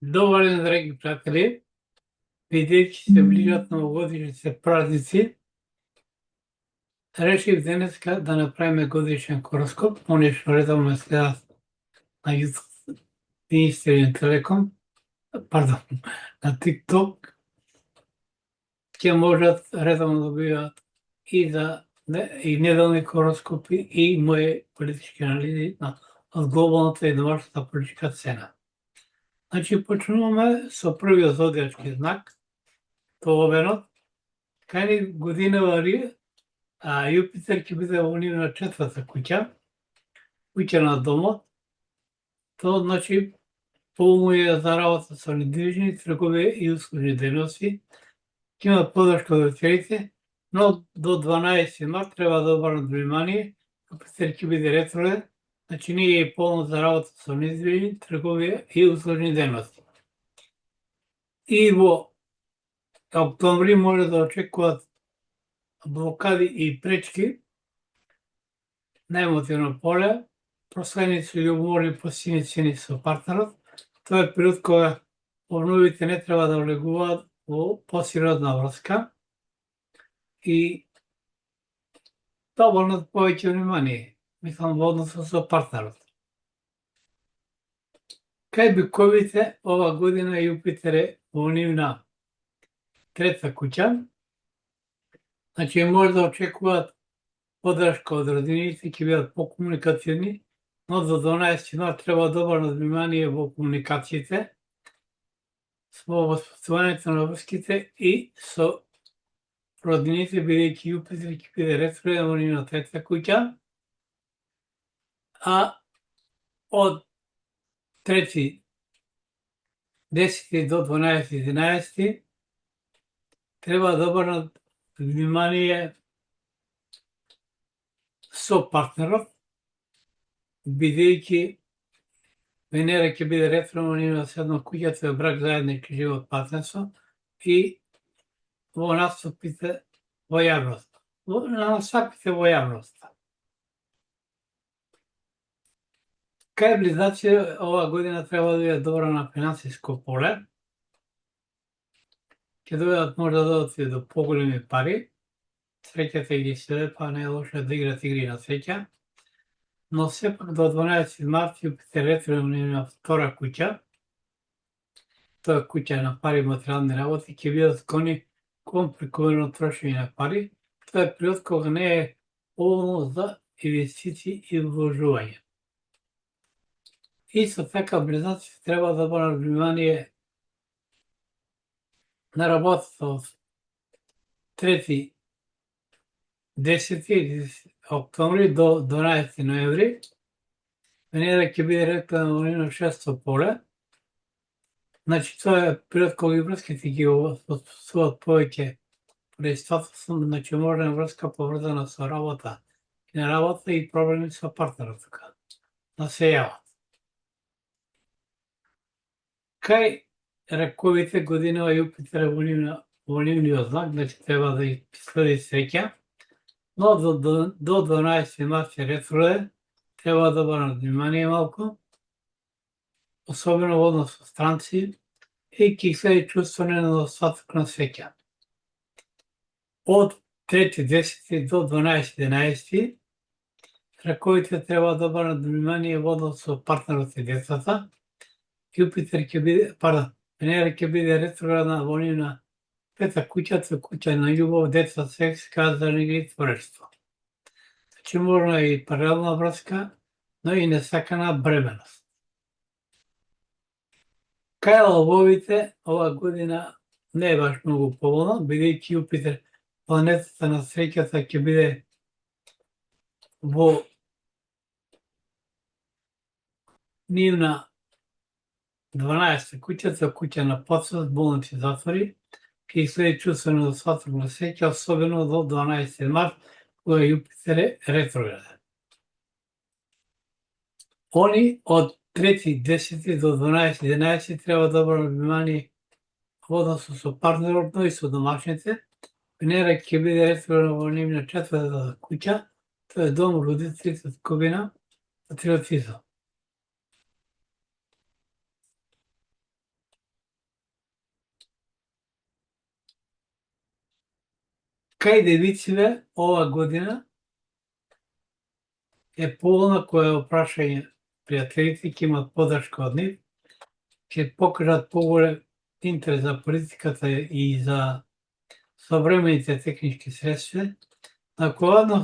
Добар ден, драги пријатели. Бидејќи се ближат новогодишните празници, решив денеска да направиме годишен хороскоп, они што редовно ме следат на YouTube, Инстаграм, Телеком, на TikTok, ќе можат редовно да добиваат и неделни хороскопи и мои политички анализи од глобалната и домашната политичка сцена. Значи, почнуваме со првиот зодијачки знак, тоа овенот. Кај годинава Јупитер ќе биде во нивна четврта куќа, куќа на домот. Тоа значи помоја за работа со недвижни, трговија и услужни дејности. Ќе има подршка од ветерите, но до 12 март треба да обрнат внимание. Јупитер ќе биде ретрограден, значи не е полно за работа со недвижни, трговија и услужни дејности. И во октомври може да очекуваат блокади и пречки на емотивно поле, проследници или уморни посилни цени со партнерот. Тоа е период кога обновите не треба да влегуваат во посеродна врска и да обрнат повеќе внимание, мислам во односот со партнерот. Кај биковите ова година Јупитер е во нивна трета куќа, значи може да очекуваат подршка од роднините, ќе бидат покомуникативни, но до 12 март треба да обрнат внимание во комуникациите, во воспоставувањето на врските и со роднините, бидејќи Јупитер ќе биде ретрограден во нивна трета куќа, а од 3.10 до 12.11 треба да обрнат внимание со партнерот, бидејќи Венера ќе биде ретроградна во нивна седма куќа, тоа е брак, заеднички живот, партнерство и во настапите во јавноста. во јавноста. Кај близнаци ова година треба да биде добра на финансиско поле. Ќе добијат може да додат и до поголеми пари. Среќата ги следе, па не е лошо да играт игри на среќа. Но сепак до 12 март Јупитер ретрограден во нивна втора куќа, тоа е куќа на пари, материјални работи, ќе бидат склони кон прекомерно трошење на пари. Тоа е период кога не е поволно за инвестиции и вложување. Исто така близнаци треба да обрнат внимание на работата од 3.10 октомври до 12 ноември. Венера ќе биде ретроградна во нивно шесто поле. Значи тоа е период кога и врските ги способствуваат повеќе преди статусот, значи можна врска поврзана со работа и на работа и проблеми со партнерот така да се јават. Кај раковите годинава Јупитер во нивниот знак, значи треба да ги следи среќа, но до 12 март е ретрограден, треба да обрнат внимание малку, особено во однос со странци, и ќе следи чувствуване на недостаток на среќа. Од 3.10 до 12.11 раковите треба да обрнат внимание во однос со партнерот и децата. Венера ќе биде ретроградна во нивна пета куќа, тоа куќа на љубов, деца, секс, казани игри, творештво. Значи можна и паралелна врска, но и несакана бременост. Кај лововите ова година не е баш многу поволно, бидејќи Јупитер, планетата на среќата, ќе биде во нивна 12 куќа, тоа куќа на подсвест, болници, затвори, ќе следи чувствено недостаток на среќа, особено до 12 март, кога Јупитер е ретрограден. Они од 3.10 до 12.11 треба да обрнат внимание во односот со партнерот, но и со домашните. Венера ќе биде ретроградна во нивна четврта куќа, тоа е дом, родителите, ткобина, патриотизам. Кај девиците ова година е поволна која опрашање пријателите ќе имат подршка од нив, ќе покажат поголем интерес за политиката и за современите технички средства, накладно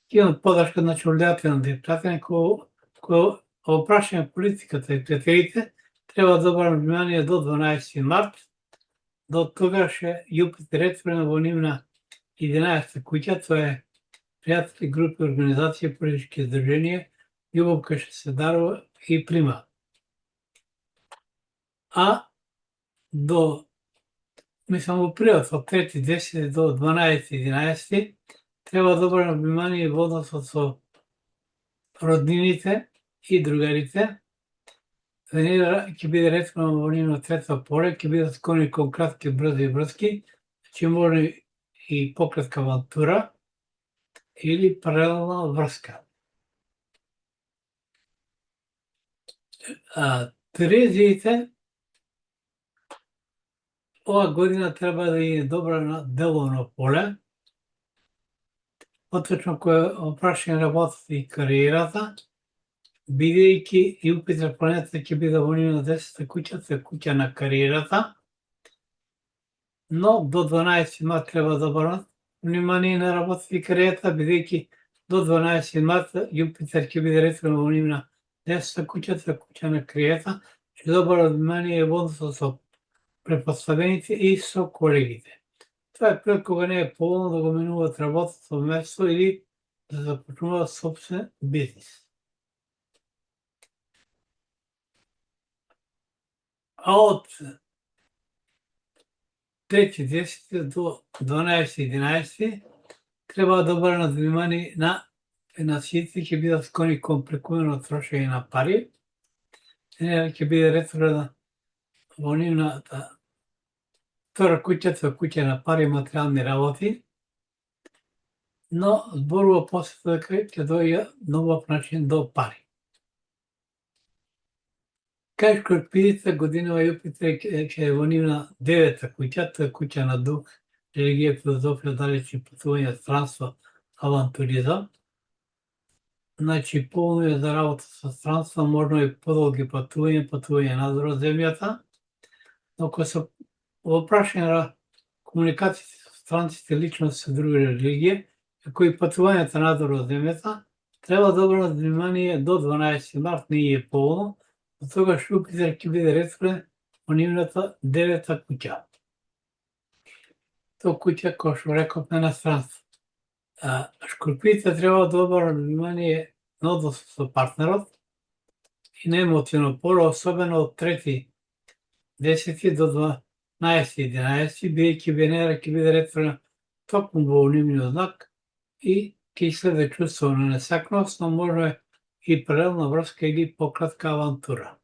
ќе имат подршка на чулјатина депутатите кој опрашање политиката и пријателите треба да обрнат внимание до 12 март, до тогаш Јупитер ретворен во нивна 11 куќа, тоа е пријатели, групи, организации, политички здруженија, Љубовка Шеседарова и Прима. А до, мислам, во период од 3.10 до 12.11 треба да обрнат внимание во односот со роднините и другарите. Венера ќе биде ретворена во нивно трето поле, ќе бидат склони кон кратки, брзи врски, значи може и пократка авантура или паралелна врска. Терезиите ова година треба да е добра на деловно поле, поточно кој опрашање работата и кариерата, бидејќи Јупитер планета ќе биде во нивна 10 куќа, тоа е куќа на кариерата, но до 12 март треба да обрнат внимание на работата и кариерата, бидејќи до 12 март Јупитер ќе биде ретворен во нивна 10 куќа, тоа е куќа на кариерата, ќе да обрнат внимание во односот со препоставените и со колегите. Това е период кога не е поволно да го менуваат работното место или да започнуваат собствен бизнис. А од 3.10 до 12.11 треба да обрнат внимание на финансиите, ќе бидат склони кон прекумерно трошење на пари, ќе биде ретворена во нивната втора куќа, тоа куќа на пари и материјални работи, но зборува после дека ќе дојде нов начин до пари. Кај Шкорпиите годинава Јупитер ќе е во нивна 9 куќа, тоа е куќа на дух, религија, филозофија, далечни патувања, странство, авантуризам. Значи, поволно е за работа со странство, можно и подолги патување надвор од земјата, но кога се во прашање на комуникациите со странците, личности со други религија, кои патувањата надвор од земјата, треба да обрнат внимание до 12 март, не е поволно, до тогаш Јупитер ќе биде ретворен во нивната 9 куќа. Тоа куќа, кој што рековме, на странство. Шкорпиите треба да обрнат внимание на односот со партнерот и на емотивно поле, особено од 3.10 до 12.11, бидејќи Венера ќе биде ретворена токму во нивниот знак и ќе следе чувство на несакност, но може и паралелна врска или пократка авантура.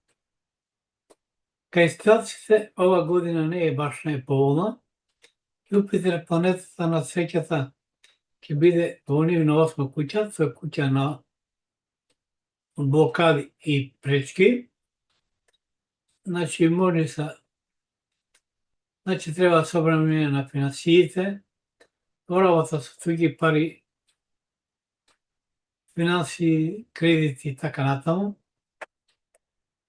Кај стрелците ова година не е баш најповолна. Јупитер, планетата на среќата, ќе биде во нивна 8 куќа, тоа е куќа на блокади и пречки. Значи, треба да се обрне внимание на финансиите, работа со туѓи пари, финанси, кредити и така натаму.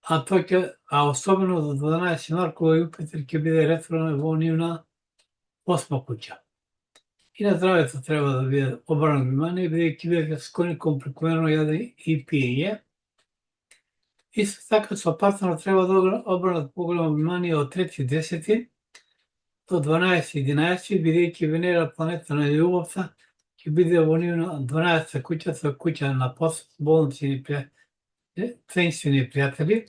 А особено до 12 март, кога Јупитер ќе биде ретворен во нивна 8 куќа. И на здравето треба да биде обрнато внимание, бидејќи бидете склони кон прекомерно јадење и пиење. Исто така со партнерот треба да обрнат поголемо внимание од 3.10 до 12.11, бидејќи Венера, планета на љубовта, ќе биде во нивна 12 куќа, тоа куќа на посет, болници и таинствени пријатели.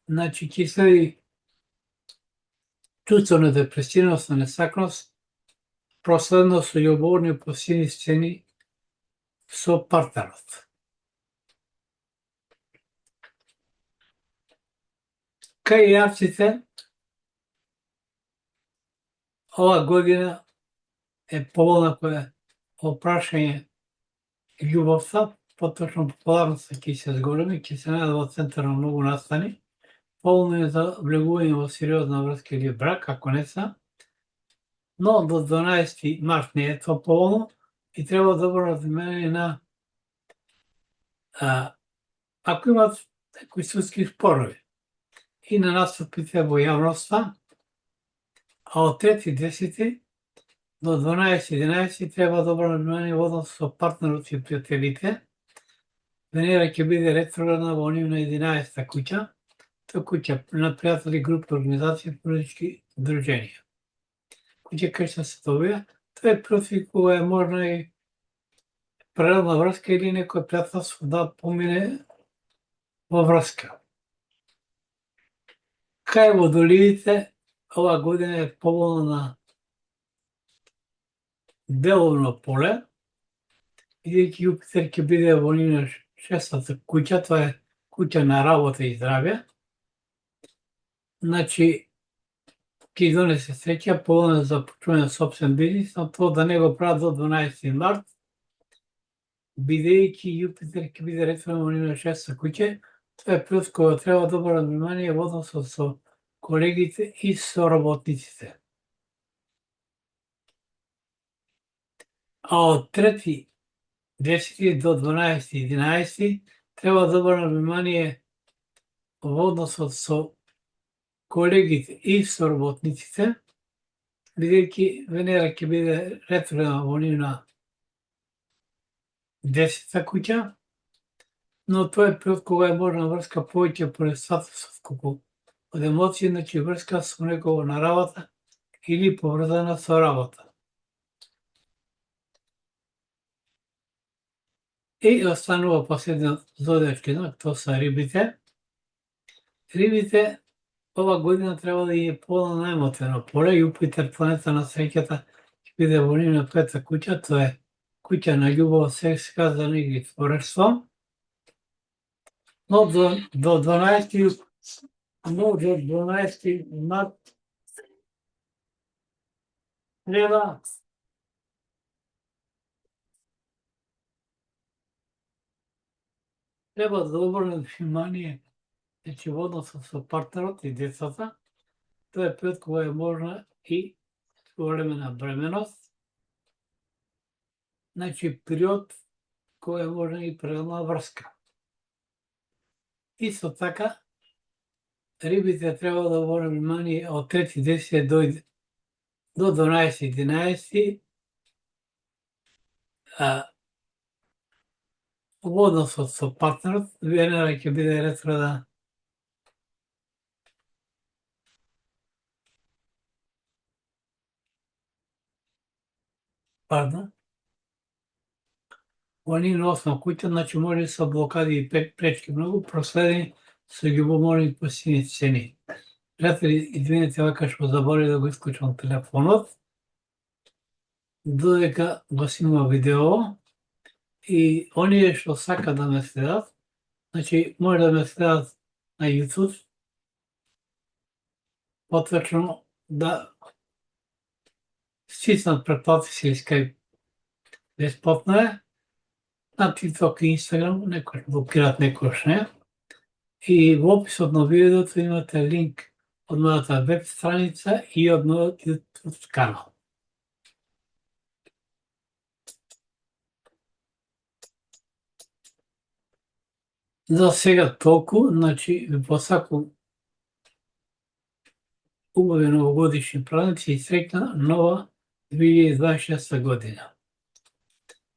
Значи, ќе следи чувство на депресивност, на несакност, проследно со љубовни посилни сцени со партнерот. Кај јавците, ова година е поволна која опрашање љубовта, поточно популарноста ќе се зголеми, ќе се најде во центар на многу настани, поволно е за влегување во сериозна врска или брак, ако не са, но до 12 март не е тоа поволно и треба добро разумење на ако имат некои судски спорови и на настапите во јавноста, а од 3.10 до 12.11 треба добро разумење во однос со партнерот и пријателите. Венера ќе биде ретроградна во нивна 11-та куќа, тоа куќа на пријатели, групи, организации, политички друженија. Куќа кај што се добија, тоа е против кога е можна и природна врска или некој пријателство да помине во врска. Кај водолиите, ова година е поволна на деловно поле, бидејќи Јупитер ќе биде во нивна 6-та куќа, тоа е куќа на работа и здравје. Значи, ќе донесе среќа, поволна за почнување на сопствен бизнис, но тоа да не го прават до 12 март, бидејќи Јупитер ќе биде ретрограден во нивна 6-та куќа, тоа е период кога треба добро внимание во односот со колегите и со работниците. А од 3.10 до 12.11 треба добро внимание во односот со колегите и со работниците, бидејќи Венера ќе биде ретроградна во нивна 10-та куќа, но тоа е период кога е можна врска повеќе пред статусот колку од емоции, значи врска со некого на работа или поврзана со работа. И останува последниот зодиачки знак, тоа се рибите. Рибите ова година треба да е полна на емотивно поле. Јупитер, планета на среќата, ќе биде во нивна 5-та куќа, тоа е куќа на љубов, секс, сказано и творештво. Но до 12 март треба да обрнат внимание, значи во односот со партнерот и децата, тоа е период кога е можна и своевремена бременост, значи период кога е можна и природна врска. Исто така, рибите треба да обрнат внимание од 3.10 до 12.11 во односот со партнерот. Венера ќе биде ретроградна во нивна 8-та куќа, значи може со блокади и пречки многу проследени со љубоморни посилни цени. Пријатели, извинете, вака што заборав да го исклучам телефонот, додека го снимам видео, и оние што сакат да ме следат, значи може да ме следат на YouTube, поточно да стиснат претплатици или Skype. Бесплатно е, на TikTok и Instagram, некојаш блокираат, некојаш не. И во описот на видеото имате линк од мојата веб страница и од мојот YouTube канал. За сега толку, значи ви посакувам убави новогодишни празници и среќна нова 2026 година.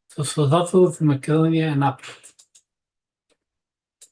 Со создателот Македонија е напред.